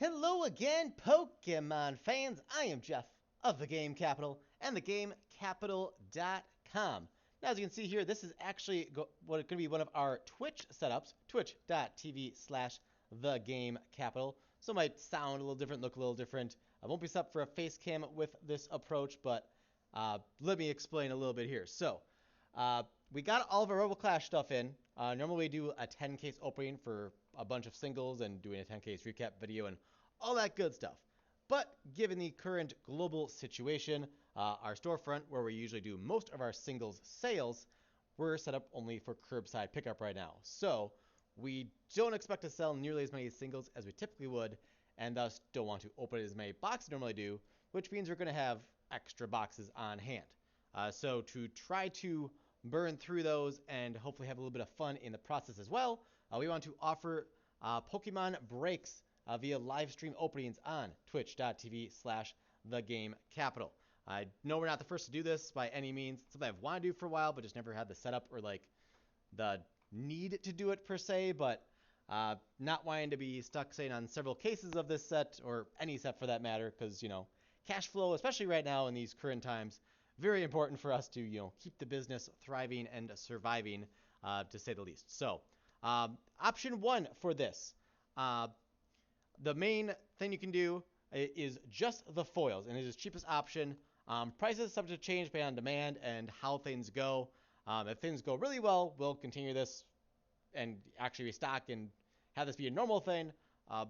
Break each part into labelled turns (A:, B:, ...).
A: Hello again, Pokemon fans. I am Jeff of The Game Capital and TheGameCapital.com. Now, as you can see here, this is actually what is going to be one of our Twitch setups, twitch.tv/TheGameCapital. So it might sound a little different, look a little different. I won't be set up for a face cam with this approach, but let me explain a little bit here. So, we got all of our Robo Clash stuff in. Normally we do a 10 case opening for a bunch of singles and doing a 10 case recap video and all that good stuff. But given the current global situation, our storefront, where we usually do most of our singles sales, we're set up only for curbside pickup right now. So we don't expect to sell nearly as many singles as we typically would, and thus don't want to open as many boxes as we normally do, which means we're going to have extra boxes on hand. So to try to burn through those and hopefully have a little bit of fun in the process as well, we want to offer Pokemon breaks via live stream openings on twitch.tv/thegamecapital. I know we're not the first to do this by any means. It's something I've wanted to do for a while, but just never had the setup or like the need to do it per se. But not wanting to be stuck saying on several cases of this set or any set for that matter, because cash flow, especially right now in these current times, very important for us to keep the business thriving and surviving, to say the least. So option one for this, the main thing you can do is just the foils, and it is the cheapest option. Prices subject to change based on demand and how things go. If things go really well, we'll continue this and actually restock and have this be a normal thing.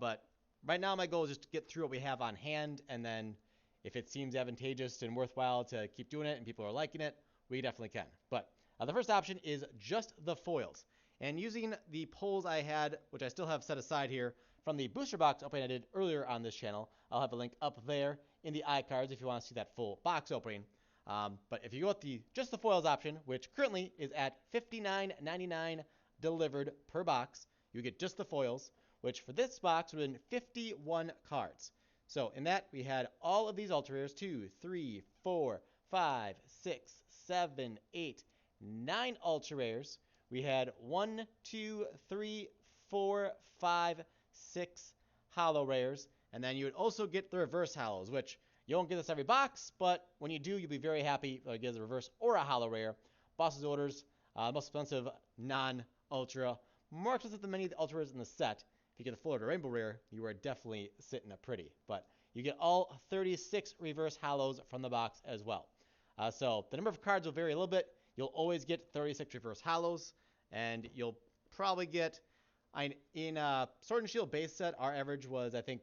A: But right now, my goal is just to get through what we have on hand, and then if it seems advantageous and worthwhile to keep doing it and people are liking it, we definitely can. But the first option is just the foils. And using the polls I had, which I still have set aside here, from the booster box opening I did earlier on this channel, I'll have a link up there in the iCards if you want to see that full box opening. But if you go with just the foils option, which currently is at $59.99 delivered per box, you get just the foils, which for this box would have been 51 cards. So in that, we had all of these ultra rares, 2, 3, 4, 5, 6, 7, 8, 9 ultra rares. We had 1, 2, 3, 4, 5, 6 hollow rares. And then you would also get the reverse hollows, which you won't get this every box, but when you do, you'll be very happy if you get a reverse or a hollow rare. Boss's Orders, most expensive non-ultra, more expensive than many of the ultra rares in the set. If you get the full or rainbow rare, you are definitely sitting up pretty. But you get all 36 reverse hollows from the box as well. So the number of cards will vary a little bit. You'll always get 36 reverse hollows, and you'll probably get, in Sword and Shield base set, our average was, I think,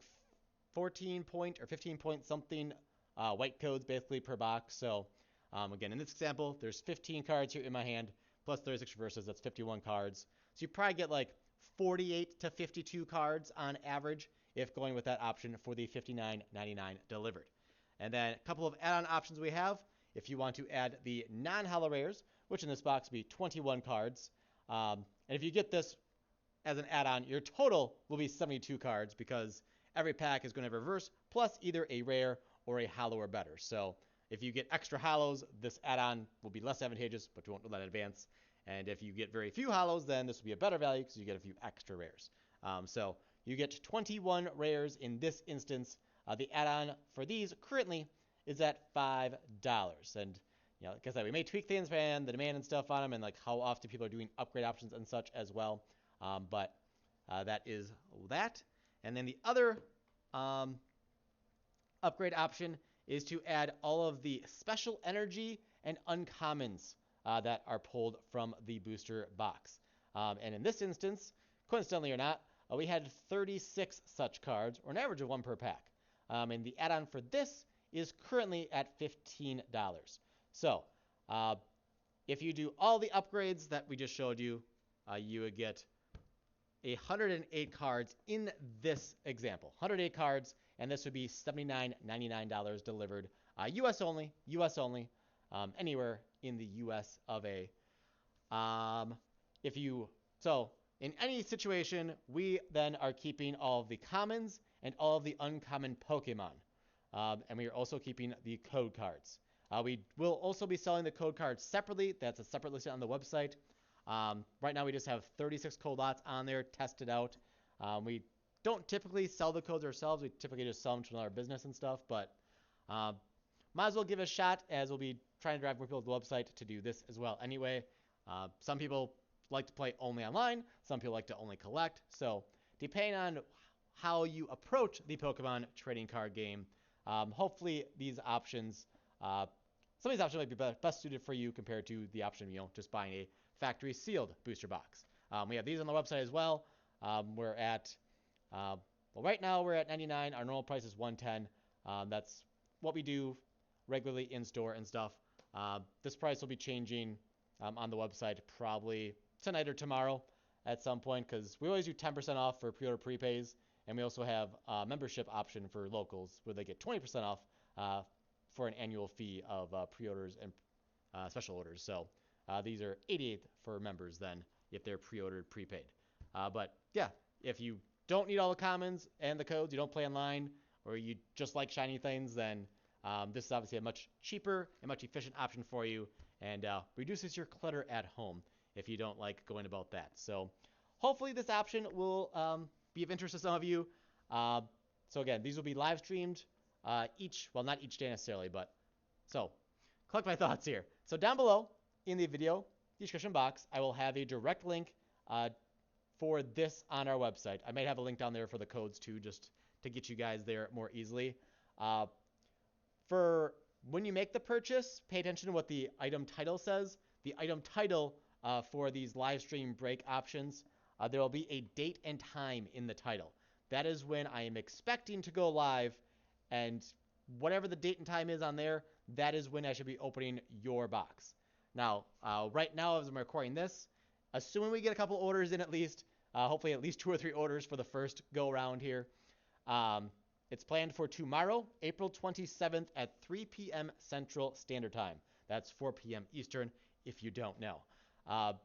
A: 14 point or 15 point something white codes basically per box. So again, in this example, there's 15 cards here in my hand, plus 36 reverses, that's 51 cards. So you probably get like 48 to 52 cards on average if going with that option for the $59.99 delivered. And then a couple of add-on options we have. If you want to add the non-hollow rares, which in this box would be 21 cards. And if you get this as an add-on, your total will be 72 cards because every pack is going to have a reverse plus either a rare or a hollow or better. So if you get extra hollows, this add-on will be less advantageous, but you won't know that in advance. And if you get very few hollows, then this will be a better value because you get a few extra rares. So you get 21 rares in this instance. The add-on for these currently is at $5. And like I said, we may tweak things and the demand and stuff on them, and like how often people are doing upgrade options and such as well. But that is that. And then the other upgrade option is to add all of the special energy and uncommons that are pulled from the booster box. And in this instance, coincidentally or not, we had 36 such cards, or an average of one per pack. And the add-on for this is currently at $15. So if you do all the upgrades that we just showed you, you would get 108 cards in this example. 108 cards, and this would be $79.99 delivered. US only. US only. Anywhere in the US of A. So in any situation, we then are keeping all of the commons and all of the uncommon Pokemon. And we are also keeping the code cards. We will also be selling the code cards separately. That's a separate listing on the website. Right now we just have 36 code lots on there tested out. We don't typically sell the codes ourselves. We typically just sell them to another business and stuff, but might as well give it a shot, as we'll be trying to drive more people to the website to do this as well anyway. Some people like to play only online. Some people like to only collect. So depending on how you approach the Pokemon trading card game, hopefully these options, some of these options might be best suited for you compared to the option of, just buying a factory sealed booster box. We have these on the website as well. We're at, well, right now we're at 99. Our normal price is 110. That's what we do regularly in store and stuff. This price will be changing on the website probably tonight or tomorrow at some point, because we always do 10% off for pre-order prepays, and we also have a membership option for locals where they get 20% off for an annual fee of pre-orders and special orders. So these are 88 for members then if they're pre-ordered prepaid. But yeah, if you don't need all the commons and the codes, you don't play online, or you just like shiny things, then this is obviously a much cheaper and much efficient option for you, and reduces your clutter at home if you don't like going about that. So hopefully this option will be of interest to some of you. So again, these will be live streamed well, not each day necessarily, but so collect my thoughts here. So down below in the video description box, I will have a direct link for this on our website. I might have a link down there for the codes too, just to get you guys there more easily. For when you make the purchase, pay attention to what the item title says. The item title for these live stream break options, there will be a date and time in the title. That is when I am expecting to go live, and whatever the date and time is on there, that is when I should be opening your box. Now, right now as I'm recording this, assuming we get a couple orders in at least, hopefully at least 2 or 3 orders for the first go around here, it's planned for tomorrow, April 27th at 3 p.m. Central Standard Time. That's 4 p.m. Eastern, if you don't know.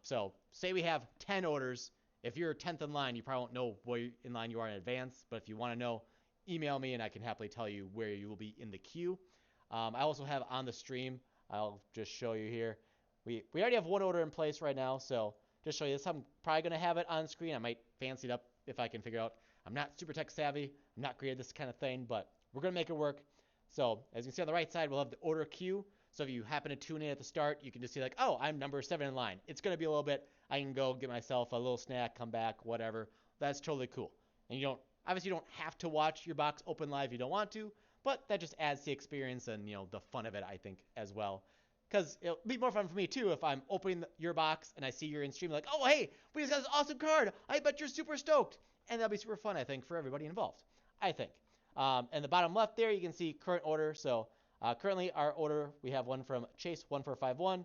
A: So say we have 10 orders. If you're 10th in line, you probably won't know where in line you are in advance. But if you want to know, email me and I can happily tell you where you will be in the queue. I also have on the stream, I'll just show you here. We already have 1 order in place right now, so just show you this. I'm probably going to have it on screen. I might fancy it up if I can figure out. I'm not super tech savvy. I'm not great at this kind of thing, but we're going to make it work. So as you can see on the right side, we'll have the order queue. So if you happen to tune in at the start, you can just see like, oh, I'm number 7 in line. It's going to be a little bit. I can go get myself a little snack, come back, whatever. That's totally cool. And you don't have to watch your box open live if you don't want to, but that just adds to the experience and, the fun of it, I think, as well. Because it'll be more fun for me, too, if I'm opening your box and I see you're in stream like, oh, hey, we just got this awesome card. I bet you're super stoked. And that'll be super fun, I think, for everybody involved, I think. And the bottom left there, you can see current order. So currently our order, we have one from Chase1451.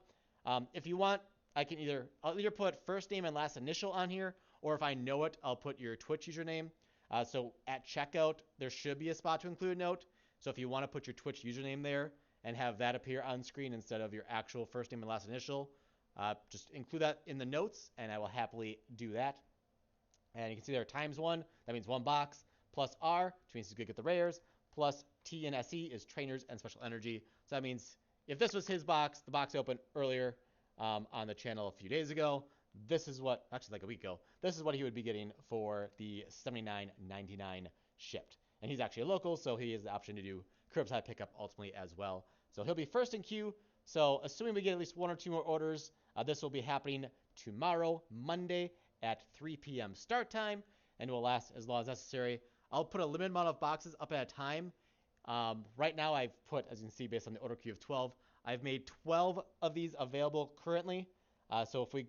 A: If you want, I'll either put first name and last initial on here, or if I know it, I'll put your Twitch username. So at checkout, there should be a spot to include a note. So if you want to put your Twitch username there and have that appear on screen instead of your actual first name and last initial, just include that in the notes, and I will happily do that. And you can see there ×1, that means 1 box, plus R, which means he's going to get the rares, plus T and SE is trainers and special energy. So that means if this was his box, the box opened earlier on the channel a few days ago, this is what, actually like a week ago, this is what he would be getting for the $79.99 shipped. And he's actually a local, so he has the option to do curbside pickup ultimately as well. So he'll be first in queue. So assuming we get at least 1 or 2 more orders, this will be happening tomorrow, Monday, at 3 p.m. start time, and will last as long as necessary. I'll put a limited amount of boxes up at a time. Right now I've put, as you can see, based on the order queue of 12, I've made 12 of these available currently. So if we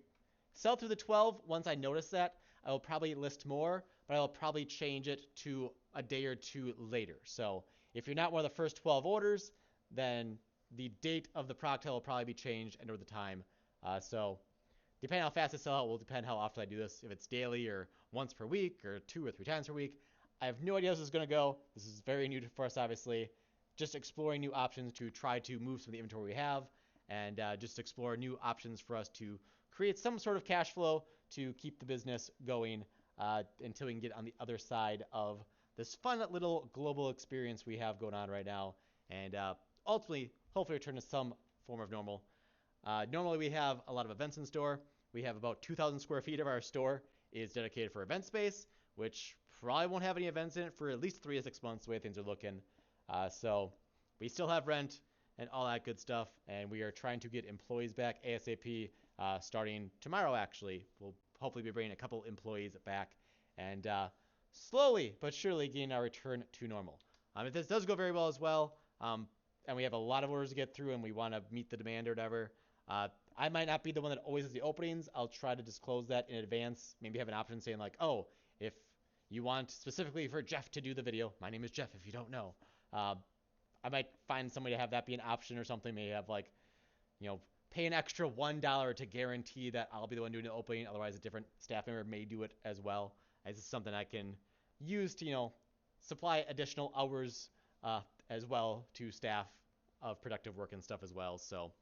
A: sell through the 12, once I notice that, I will probably list more, but I will probably change it to a day or 2 later. So if you're not one of the first 12 orders, then the date of the product will probably be changed and over the time. So depending on how fast I sell out will depend how often I do this. If it's daily or once per week or 2 or 3 times per week, I have no idea how this is going to go. This is very new for us, obviously. Just exploring new options to try to move some of the inventory we have, and just explore new options for us to create some sort of cash flow to keep the business going until we can get on the other side of this fun little global experience we have going on right now, and ultimately, hopefully return to some form of normal. Normally we have a lot of events in store. We have about 2,000 square feet of our store is dedicated for event space, which probably won't have any events in it for at least 3 to 6 months the way things are looking. So we still have rent and all that good stuff, and we are trying to get employees back ASAP starting tomorrow, actually. We'll hopefully be bringing a couple employees back and slowly but surely getting our return to normal. If this does go very well as well, and we have a lot of orders to get through and we want to meet the demand or whatever, I might not be the one that always has the openings. I'll try to disclose that in advance. Maybe have an option saying like, oh, if you want specifically for Jeff to do the video, my name is Jeff if you don't know, I might find somebody to have that be an option or something. Maybe have like, pay an extra $1 to guarantee that I'll be the one doing the opening. Otherwise, a different staff member may do it as well. This is something I can use to, supply additional hours as well to staff of productive work and stuff as well. So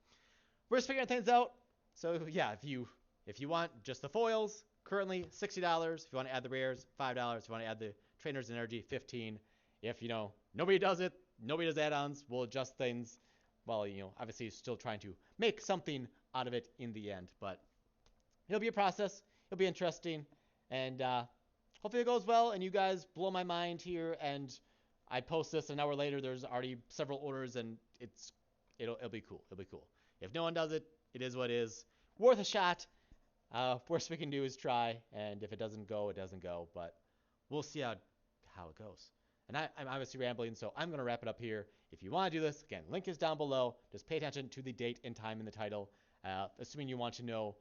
A: we're just figuring things out. So yeah, if you want just the foils, currently $60. If you want to add the rares, $5. If you want to add the trainers and energy, $15. If nobody does it, nobody does add-ons, we'll adjust things. Well, obviously still trying to make something out of it in the end, but it'll be a process. It'll be interesting, and hopefully it goes well. And you guys blow my mind here, and I post this an hour later. There's already several orders, and it'll be cool. It'll be cool. If no one does it, it is what it is. Worth a shot. Worst we can do is try, and if it doesn't go, it doesn't go. But we'll see how it goes. And I'm obviously rambling, so I'm going to wrap it up here. If you want to do this, again, link is down below. Just pay attention to the date and time in the title, assuming you want to know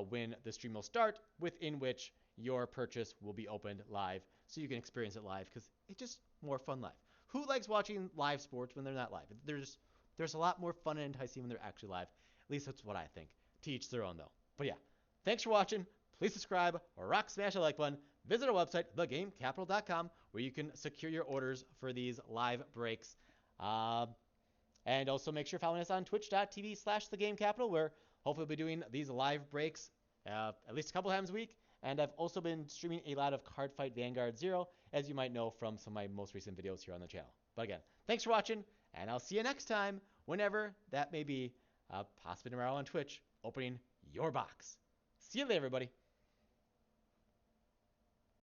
A: when the stream will start, within which your purchase will be opened live, so you can experience it live, because it's just more fun live. Who likes watching live sports when they're not live? There's a lot more fun and enticing when they're actually live. At least that's what I think. To each their own, though. But yeah, thanks for watching. Please subscribe or smash the like button. Visit our website, TheGameCapital.com, where you can secure your orders for these live breaks. And also make sure following us on twitch.tv/TheGameCapital, where hopefully we'll be doing these live breaks at least a couple times a week. And I've also been streaming a lot of Cardfight Vanguard 0, as you might know from some of my most recent videos here on the channel. But again, thanks for watching, and I'll see you next time, whenever that may be, possibly tomorrow on Twitch, opening your box. See you later, everybody.